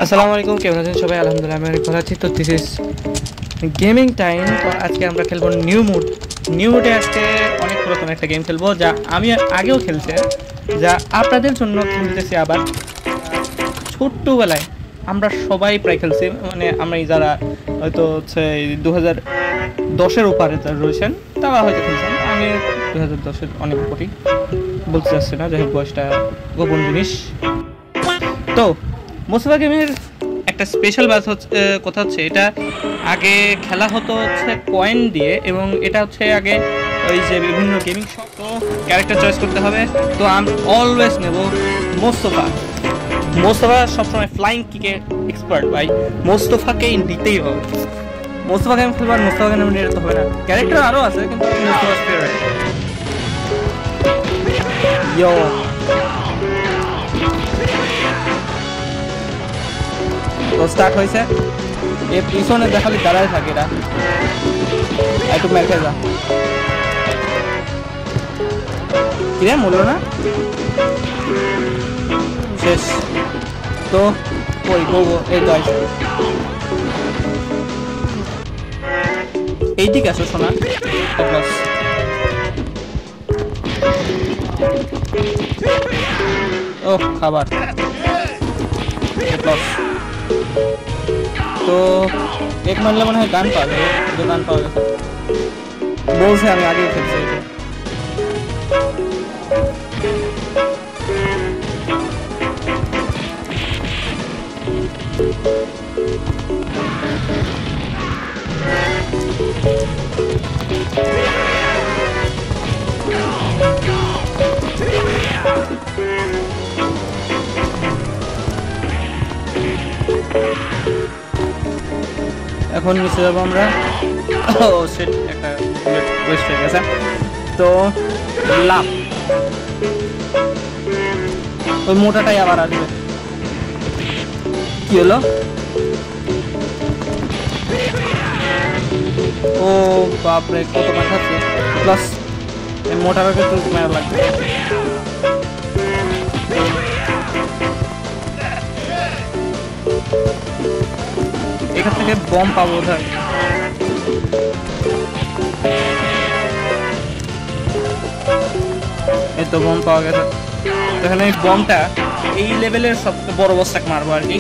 আসসালামু আলাইকুম, কেমন আছেন সবাই? আলহামদুলিল্লাহ আমি অনেক ভালো আছি। তো দিস ইজ গেমিং টাইম। তো আজকে আমরা খেলবো নিউ মুডে। আজকে অনেক পুরাতন একটা গেম খেলবো, যা আমি আগেও খেলছি, যা আপনাদের জন্য খেলতেছি আবার। ছোট্টবেলায় আমরা সবাই প্রায় খেলছি, মানে আমরা যারা হয়তো হচ্ছে 2010-এর উপরে রয়েছেন তারা হয়তো খেলছেন। আমি 2010-এর অনেক উপরই বলতে চাচ্ছি না, যাই হোক বয়সটা গোপন জিনিস। তো মোস্তফা গেমের একটা স্পেশাল কথা হচ্ছে, এটা আগে খেলা হতো হচ্ছে কয়েন দিয়ে, এবং এটা হচ্ছে আগে ওই যে বিভিন্ন গেমিং শপ। তো ক্যারেক্টার চয়েস করতে হবে। তো আমি অলওয়েজ নেব মোস্তফা সবসময় ফ্লাইং কিকে এক্সপার্ট। ভাই মোস্তফাকেই নিতেই হবে। মোস্তফাকে আমি খেলবার, মোস্তফাকে আমি নিতে হবে না। ক্যারেক্টার আরও আছে কিন্তু মোস্তফার ফেভারিট। ইয়ো তো স্টার্ট হয়েছে। এ পিছনে দেখালি দাঁড়ায় থাকে, এরা একটু মেখে যা কিরে মূল্য না শেষ। তো ওই বলবো এই তো আসবে, এই দিকে আসো শোনা। ও খাবার তো এক মারলে মনে হয় গান পাওয়া যাবে। গান পাওয়া গেছে বলছে, আমি আগেও খেলছি এটা। এখন নিচে যাবো আমরা। ও সেট একটা ওয়েস্ট হয়ে গেছে। তো লাভ ওই মোটাটাই আবার আসবে। কি হলো? ও বাপরে, কত মাথাচ্ছে। প্লাস এই মোটাটাকে তো মেরা লাগবে। এখান থেকে বম পাবো বোধহয়। এই তো বম পাওয়া গেছে। এখানে এই বমটা এই লেভেলের সবচেয়ে বড় বস্তাকে মারবো আর কি।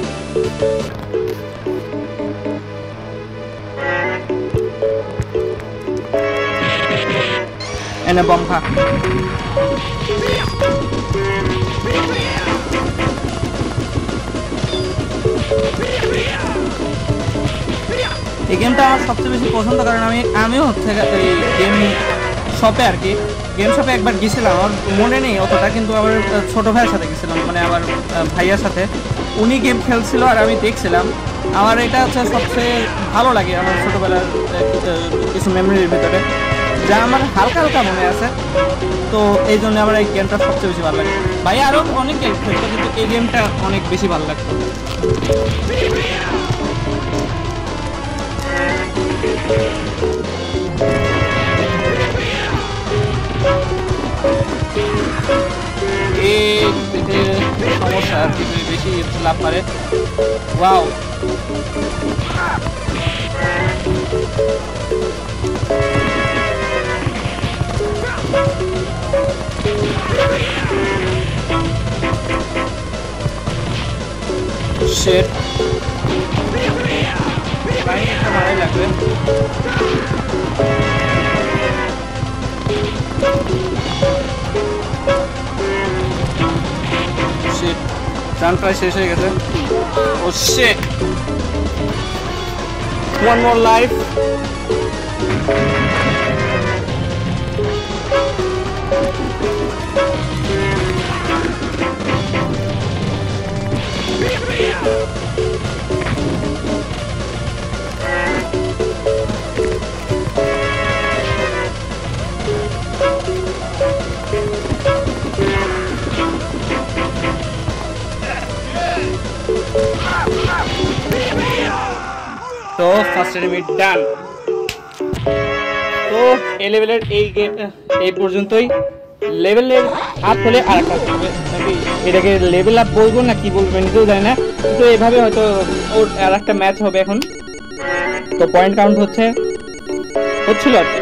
এনে বম খা। এই গেমটা আমার সবচেয়ে বেশি পছন্দ, কারণ আমিও হচ্ছে এই গেম শপে আর কি, গেম শপে একবার গেছিলাম। আমার মনে নেই অতটা, কিন্তু আমার ছোটো ভাইয়ের সাথে গেছিলাম, মানে আমার ভাইয়ার সাথে। উনি গেম খেলছিল আর আমি দেখছিলাম। আমার এটা হচ্ছে সবচেয়ে ভালো লাগে আমার ছোটোবেলার কিছু মেমোরির ভিতরে, যা আমার হালকা হালকা মনে আছে। তো এই জন্য আমার এই গেমটা সবচেয়ে বেশি ভালো লাগে। ভাইয়া আরও অনেক গেম খেলতো, কিন্তু এই গেমটা অনেক বেশি ভালো লাগতো। সমস্যা আর কি, বেশি লাভ পারে। ওয়াও শেট, ভালোই লাগবে। রান প্রায় শেষ হয়ে গেছে। ও শিট, ওয়ান মোর লাইফ। তো ফার্স্ট এনিমি ডান। তো এই লেভেলের এই গেম এই পর্যন্তই। লেভেলের আপ হলে আর একটা নাকি এটাকে লেভেল আপ বলবো না কি বলবো নিজেও জানি না। তো এইভাবে হয়তো ওর আর একটা ম্যাচ হবে এখন। তো পয়েন্ট কাউন্ট হচ্ছিল আর কি,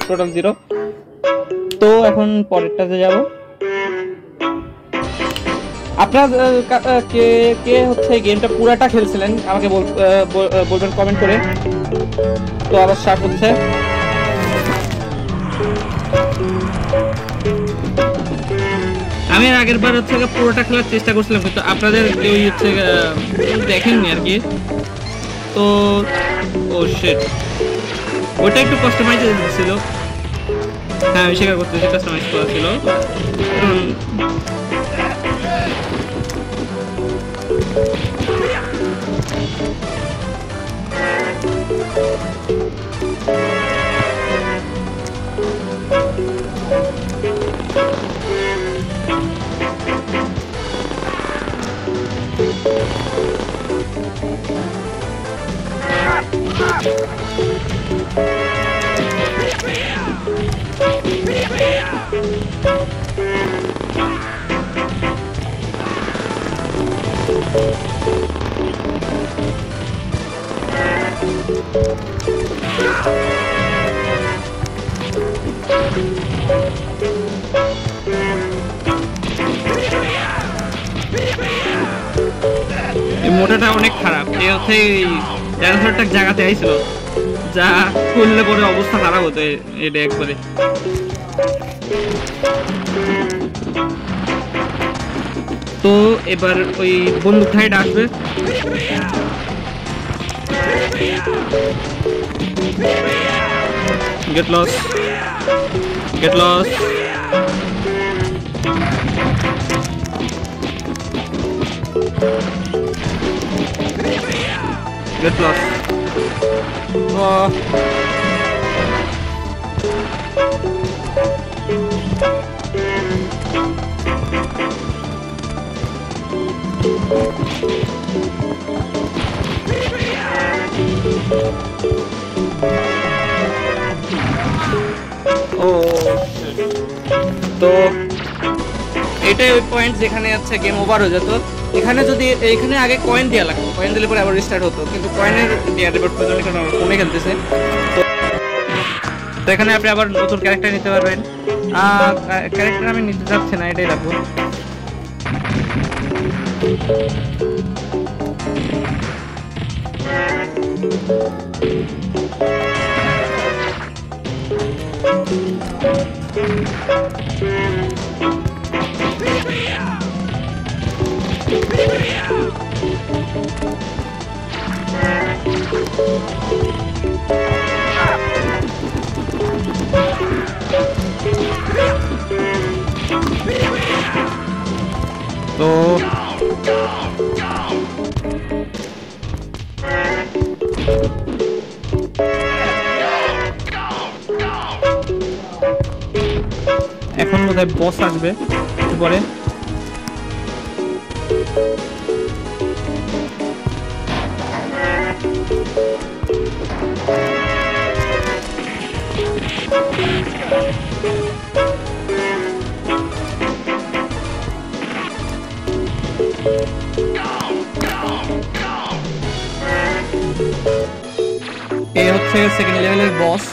টোটাল 0। তো এখন পরেরটাতে যাব। আপনার কে কে হচ্ছে গেমটা পুরাটা খেলছিলেন আমাকে বলবেন কমেন্ট করে। তো আবার স্টার্ট হচ্ছে। আমি আগের বার হচ্ছে পুরোটা খেলার চেষ্টা করছিলাম, কিন্তু আপনাদের কেউ হচ্ছে দেখেননি আর কি। তো ও শিট, ওটা একটু কাস্টমাইজ ছিল। হ্যাঁ আমি স্বীকার করতেছি, কাস্টমাইজ করা ছিল। মোটাটা অনেক খারাপ। এ হচ্ছে ডাইনোসরটা জায়গাতে আইছিল, যা করলে পরে অবস্থা খারাপ হতো এটা একবারে। তো এবার ওই বন্দুক ঠাইটা আসবে। Get lost, get lost. Get lost. তো এটাই ওই পয়েন্ট যেখানে হচ্ছে গেম ওভার হয়ে যেত। এখানে যদি এখানে আগে কয়েন দেওয়া লাগতো, কয়েন দিলে পরে আবার রিস্টার্ট হতো, কিন্তু কয়েনের দেওয়ার এবার প্রয়োজন নেই, কারণ ফোনে খেলতেছে। তো এখানে আপনি আবার নতুন ক্যারেক্টার নিতে পারবেন। ক্যারেক্টার আমি নিতে যাচ্ছি না, এটাই রাখবো। তো এখন বোধহয় বস আসবে পরে। এই হচ্ছে সেকেন্ড লেভেলের বস।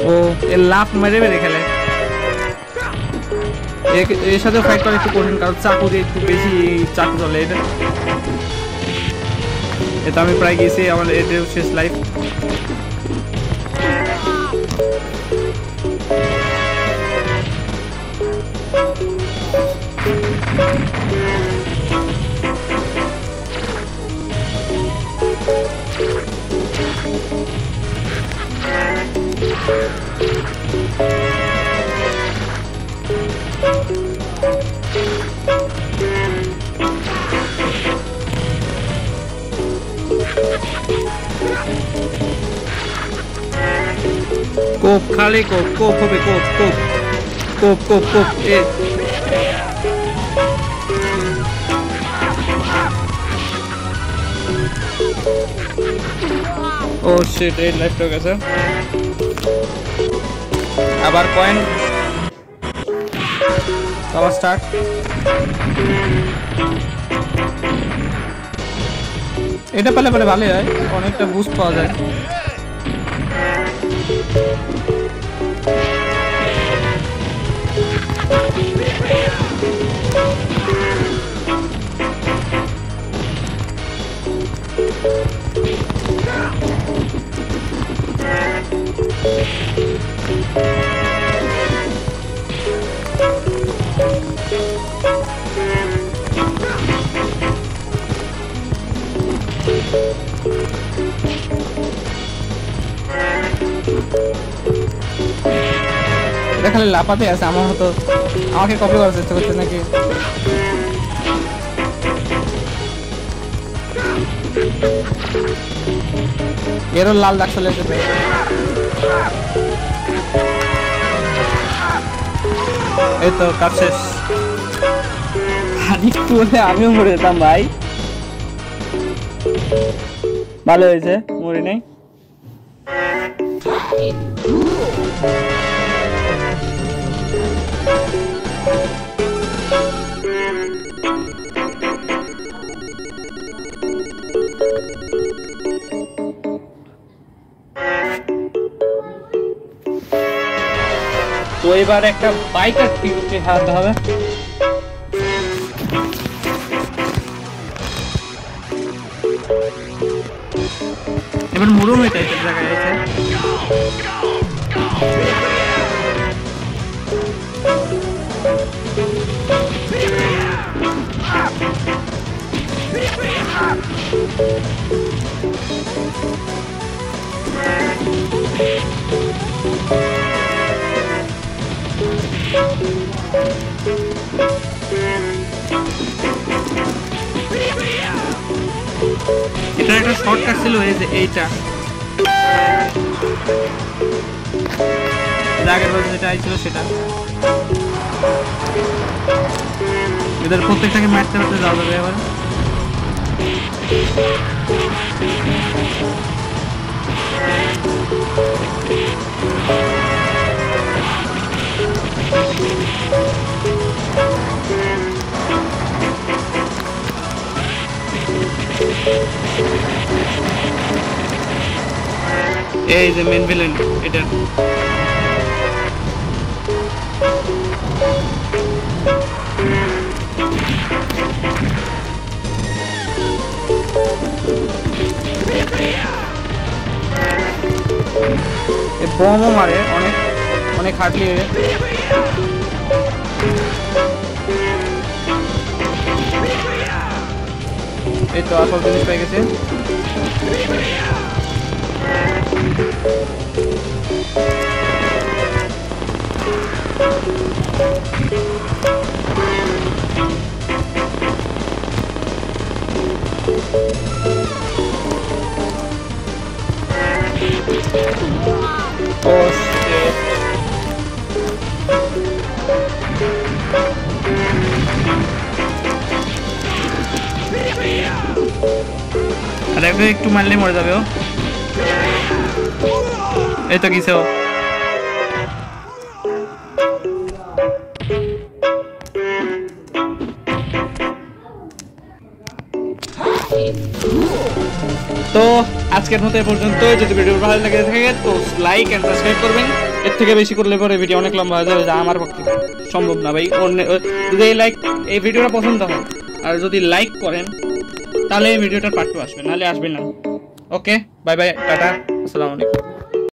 ও এর লাফ মেরে মেরে খেলে। এর সাথে ফাইট করা একটু কঠিন, কারণ চাকু দিয়ে একটু বেশি চাকু চলে এটা। এটা আমি প্রায় গেছি, আমার এটাও শেষ লাইফ। কোপ খালি কোপ, কোপ হবে, কোপ কোপ কোপ কোপ কোপ। ও ও শিট, রেড লাইট হয়ে গেছে। আবার কয়েন, আবার স্টার্ট। এটা পেলে ভালোই হয়, অনেকটা বুস্ট পাওয়া যায়। এটা খালি লাফাতে আছে, আমার হতো আমাকে কপি করার চেষ্টা করছে নাকি। এরও লাল দাগ চলে এসেছে। এই তো কাজ শেষ। একটু হলে আমিও মরে যেতাম ভাই। ভালো হয়েছে, মরি নেই। তো এবার একটা বাইকার টিমকে হারাতে হবে। এবার মরুভূমি টাইপের জায়গায় আছে। এটা একটা শর্টকাট ছিল, এই যে এইটা আগের বছর যেটা আইছিল সেটা। এদের প্রত্যেকটাকে মারতে মারতে যাওয়া যাবে এবার। এই যে মেন ভিলেন এটা। বমও মারে অনেক অনেক হার্ডলি। এই তো আসল জিনিস পেয়ে গেছে। Oh shit. আরে একটু মারলে মরে যাবে ও। এই তো কিসে ও। তো আজকের মতো এ পর্যন্ত। যদি ভিডিও ভালো লাগে থাকে তো লাইক এন্ড সাবস্ক্রাইব করবেন। এর থেকে বেশি করলে পরে ভিডিও অনেক লম্বা হয়ে যাবে, যা আমার পক্ষে সম্ভব না ভাই। যদি এই ভিডিওটা পছন্দ হয় আর যদি লাইক করেন তাহলে এই ভিডিওটার পার্ট 2 আসবে, নাহলে আসবে না। ওকে, বাই বাই, টাটা, আসসালামু আলাইকুম।